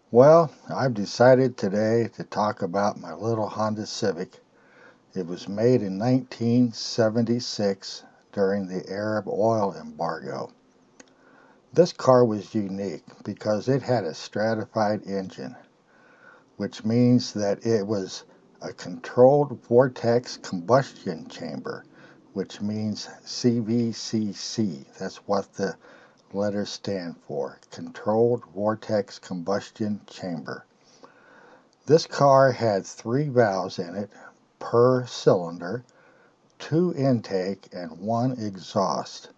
Well, I've decided today to talk about my little Honda Civic. It was made in 1976 during the Arab oil embargo. This car was unique because it had a stratified engine, which means that it was a controlled vortex combustion chamber, which means CVCC. That's what the letters stand for, Controlled Vortex Combustion Chamber. This car had 3 valves in it per cylinder, 2 intake, and 1 exhaust.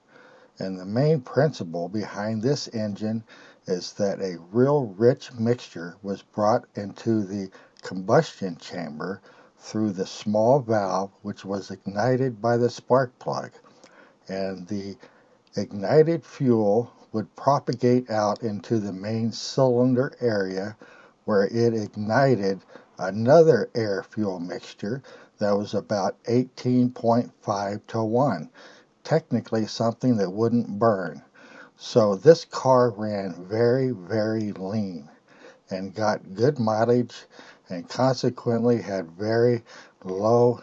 And the main principle behind this engine is that a real rich mixture was brought into the combustion chamber through the small valve, which was ignited by the spark plug. And the ignited fuel would propagate out into the main cylinder area where it ignited another air-fuel mixture that was about 18.5 to 1, technically something that wouldn't burn. So this car ran very, very lean and got good mileage and consequently had very low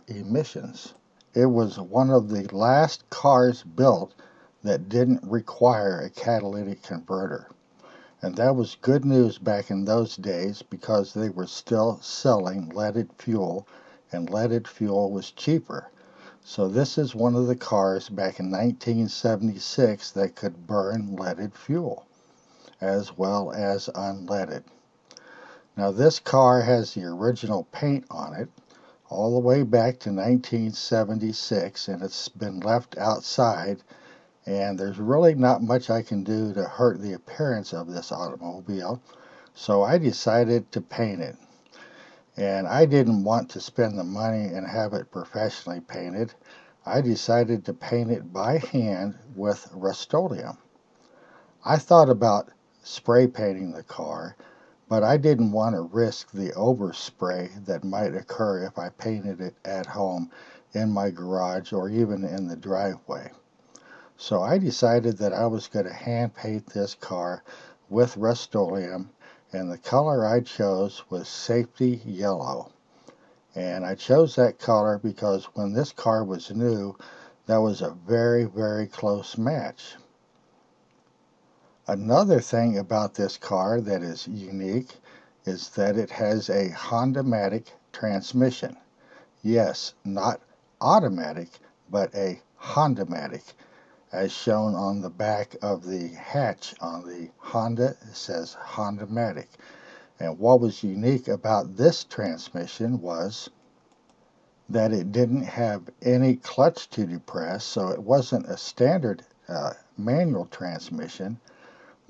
emissions. It was one of the last cars built that didn't require a catalytic converter. And that was good news back in those days because they were still selling leaded fuel, and leaded fuel was cheaper. So this is one of the cars back in 1976 that could burn leaded fuel as well as unleaded. Now this car has the original paint on it all the way back to 1976, and it's been left outside, and there's really not much I can do to hurt the appearance of this automobile, so I decided to paint it. And I didn't want to spend the money and have it professionally painted. I decided to paint it by hand with Rust-Oleum. I thought about spray painting the car, but I didn't want to risk the overspray that might occur if I painted it at home in my garage or even in the driveway. So I decided that I was going to hand paint this car with Rust-Oleum, and the color I chose was safety yellow. And I chose that color because when this car was new, that was a very, very close match. Another thing about this car that is unique is that it has a Honda-matic transmission. Yes, not automatic, but a Honda-matic, as shown on the back of the hatch on the Honda. It says Honda-matic. And what was unique about this transmission was that it didn't have any clutch to depress, so it wasn't a standard manual transmission,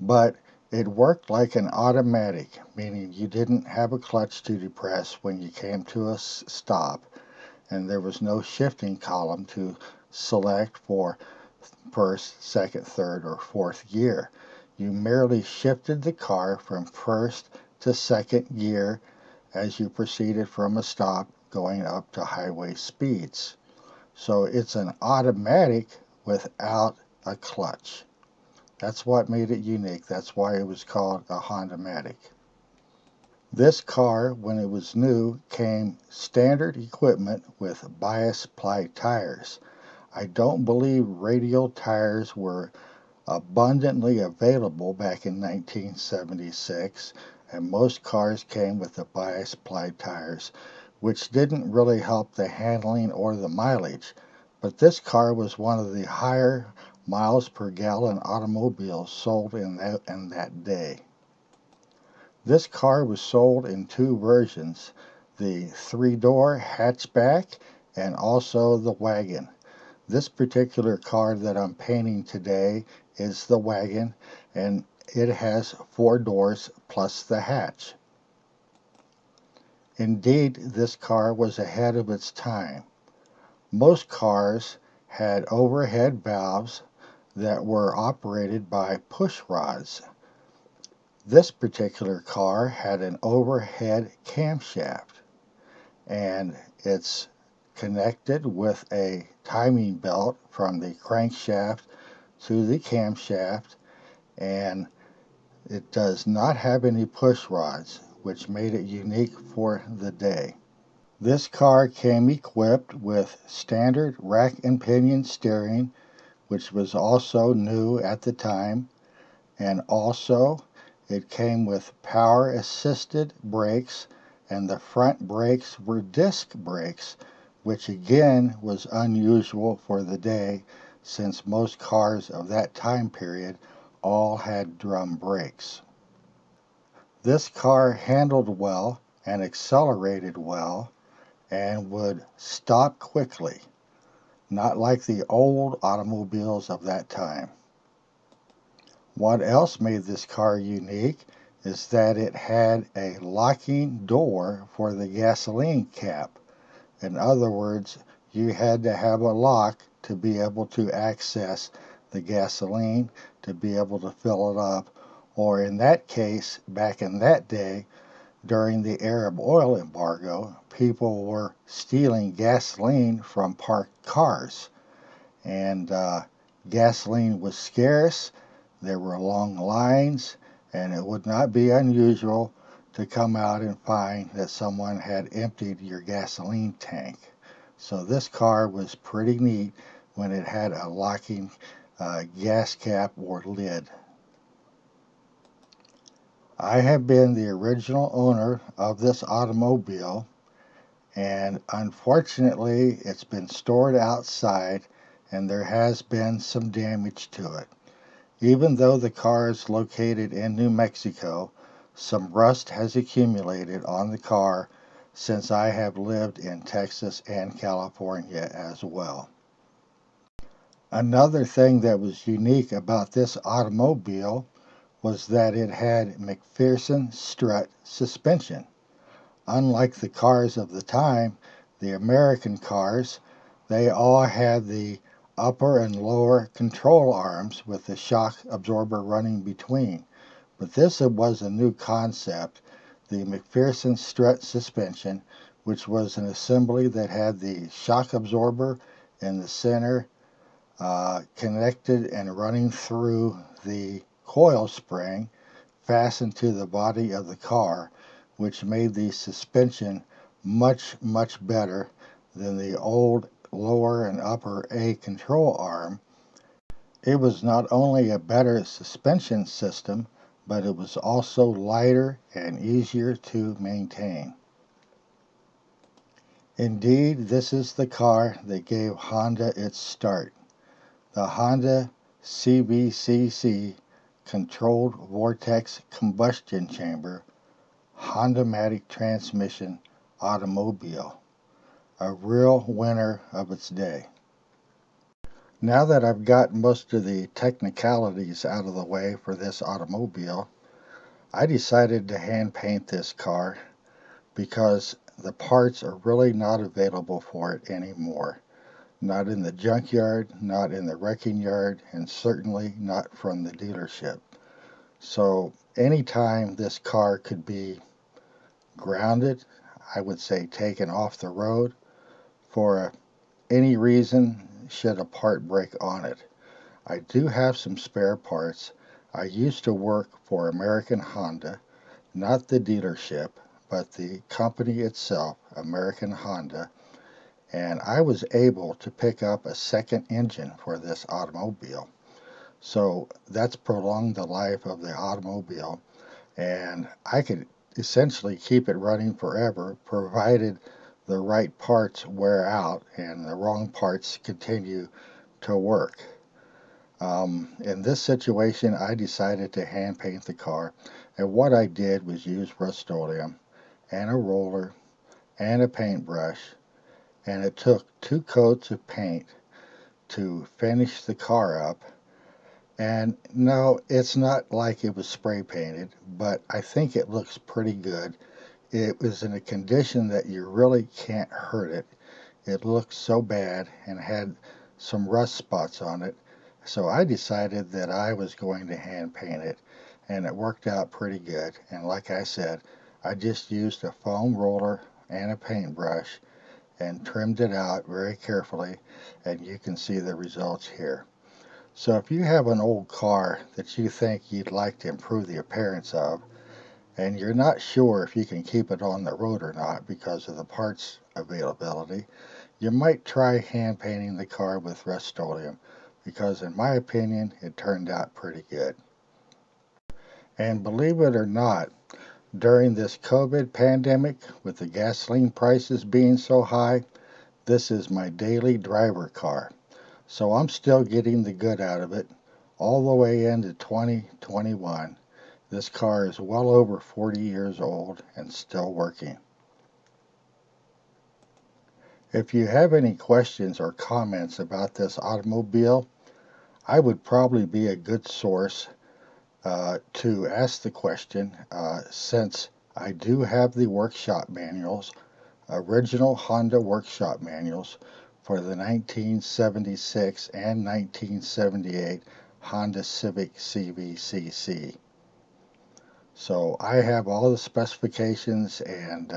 but it worked like an automatic, meaning you didn't have a clutch to depress when you came to a stop, and there was no shifting column to select for first, second, third, or fourth gear. You merely shifted the car from first to second gear as you proceeded from a stop going up to highway speeds. So it's an automatic without a clutch. That's what made it unique. That's why it was called a Honda-matic. This car, when it was new, came standard equipment with bias ply tires. I don't believe radial tires were abundantly available back in 1976, and most cars came with the bias ply tires, which didn't really help the handling or the mileage. But this car was one of the higher miles per gallon automobiles sold in that day. This car was sold in 2 versions, the 3-door hatchback and also the wagon. This particular car that I'm painting today is the wagon, and it has 4 doors plus the hatch. Indeed, this car was ahead of its time. Most cars had overhead valves that were operated by push rods. This particular car had an overhead camshaft, and it's connected with a timing belt from the crankshaft to the camshaft, and It does not have any push rods, which made it unique for the day. This car came equipped with standard rack and pinion steering, which was also new at the time, and also it came with power assisted brakes, and the front brakes were disc brakes, which again was unusual for the day since most cars of that time period all had drum brakes. This car handled well and accelerated well and would stop quickly, not like the old automobiles of that time. What else made this car unique is that it had a locking door for the gasoline cap. In other words, you had to have a lock to be able to access the gasoline, to be able to fill it up, or in that case, back in that day, during the Arab oil embargo, people were stealing gasoline from parked cars. And gasoline was scarce, there were long lines, and it would not be unusual to come out and find that someone had emptied your gasoline tank. So this car was pretty neat when it had a locking gas cap or lid. I have been the original owner of this automobile, and unfortunately it's been stored outside and there has been some damage to it. Even though the car is located in New Mexico, some rust has accumulated on the car since I have lived in Texas and California as well. Another thing that was unique about this automobile was that it had McPherson strut suspension. Unlike the cars of the time, the American cars, they all had the upper and lower control arms with the shock absorber running between. But this was a new concept, the McPherson strut suspension, which was an assembly that had the shock absorber in the center, connected and running through the coil spring fastened to the body of the car, which made the suspension much better than the old lower and upper A control arm. It was not only a better suspension system, but it was also lighter and easier to maintain. Indeed, this is the car that gave Honda its start. The Honda CVCC Controlled Vortex Combustion Chamber Honda-matic transmission automobile, a real winner of its day. Now that I've got most of the technicalities out of the way for this automobile, I decided to hand paint this car because the parts are really not available for it anymore. Not in the junkyard, not in the wrecking yard, and certainly not from the dealership. So anytime this car could be grounded, I would say taken off the road, for any reason should a part break on it. I do have some spare parts. I used to work for American Honda, not the dealership, but the company itself, American Honda, and I was able to pick up a second engine for this automobile. So that's prolonged the life of the automobile, and I could essentially keep it running forever, provided the right parts wear out and the wrong parts continue to work. In this situation, I decided to hand paint the car, and what I did was use Rust-Oleum and a roller and a paintbrush, and it took 2 coats of paint to finish the car up. And no, it's not like it was spray painted, but I think it looks pretty good. It was in a condition that you really can't hurt it. It looked so bad and had some rust spots on it. So I decided that I was going to hand paint it, and it worked out pretty good. And like I said, I just used a foam roller and a paintbrush and trimmed it out very carefully, and you can see the results here. So if you have an old car that you think you'd like to improve the appearance of, and you're not sure if you can keep it on the road or not because of the parts availability, you might try hand painting the car with Rust-Oleum, because in my opinion it turned out pretty good. And believe it or not, during this COVID pandemic, with the gasoline prices being so high, this is my daily driver car. So I'm still getting the good out of it all the way into 2021. This car is well over 40 years old and still working. If you have any questions or comments about this automobile, I would probably be a good source to ask the question, since I do have the workshop manuals, original Honda workshop manuals for the 1976 and 1978 Honda Civic CVCC. So I have all the specifications and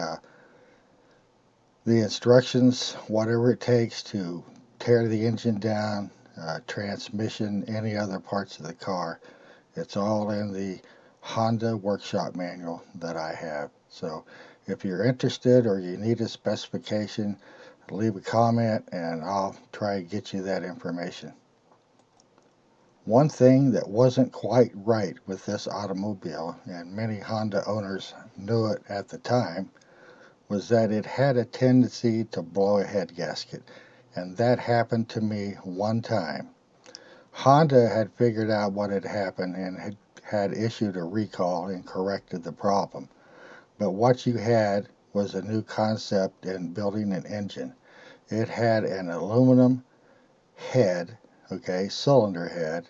the instructions, whatever it takes to tear the engine down, transmission, any other parts of the car. It's all in the Honda workshop manual that I have. So if you're interested or you need a specification, leave a comment and I'll try to get you that information. One thing that wasn't quite right with this automobile, and many Honda owners knew it at the time, was that it had a tendency to blow a head gasket. And that happened to me one time. Honda had figured out what had happened and had issued a recall and corrected the problem. But what you had was a new concept in building an engine. It had an aluminum head, cylinder head,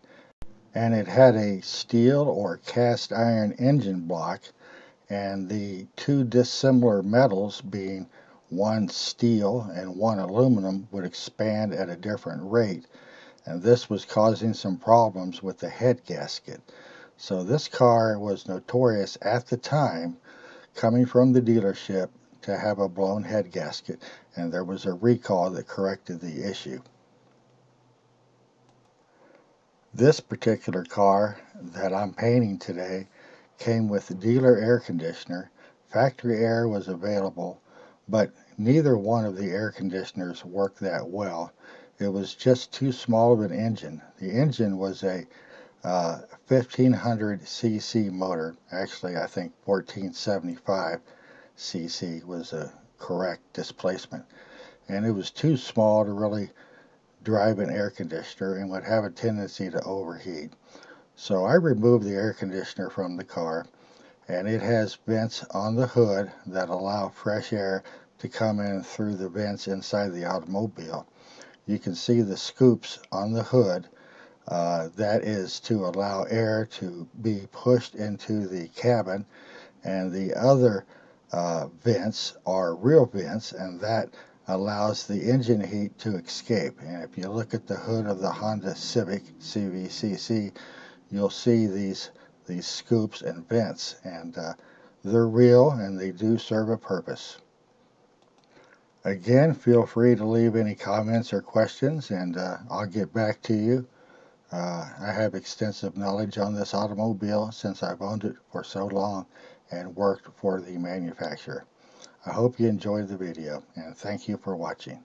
and it had a steel or cast iron engine block, and the two dissimilar metals, being one steel and one aluminum, would expand at a different rate, and this was causing some problems with the head gasket. So this car was notorious at the time, coming from the dealership, to have a blown head gasket, and there was a recall that corrected the issue. This particular car that I'm painting today came with a dealer air conditioner. Factory air was available, but neither one of the air conditioners worked that well. It was just too small of an engine. The engine was a 1500 cc motor. Actually, I think 1475 cc was a correct displacement. And it was too small to really drive an air conditioner and would have a tendency to overheat. So I removed the air conditioner from the car, and it has vents on the hood that allow fresh air to come in through the vents inside the automobile. You can see the scoops on the hood. That is to allow air to be pushed into the cabin, and the other vents are real vents, and that allows the engine heat to escape. And if you look at the hood of the Honda Civic CVCC, you'll see these scoops and vents, and they're real and they do serve a purpose. Again, feel free to leave any comments or questions, and I'll get back to you. I have extensive knowledge on this automobile since I've owned it for so long and worked for the manufacturer. I hope you enjoyed the video, and thank you for watching.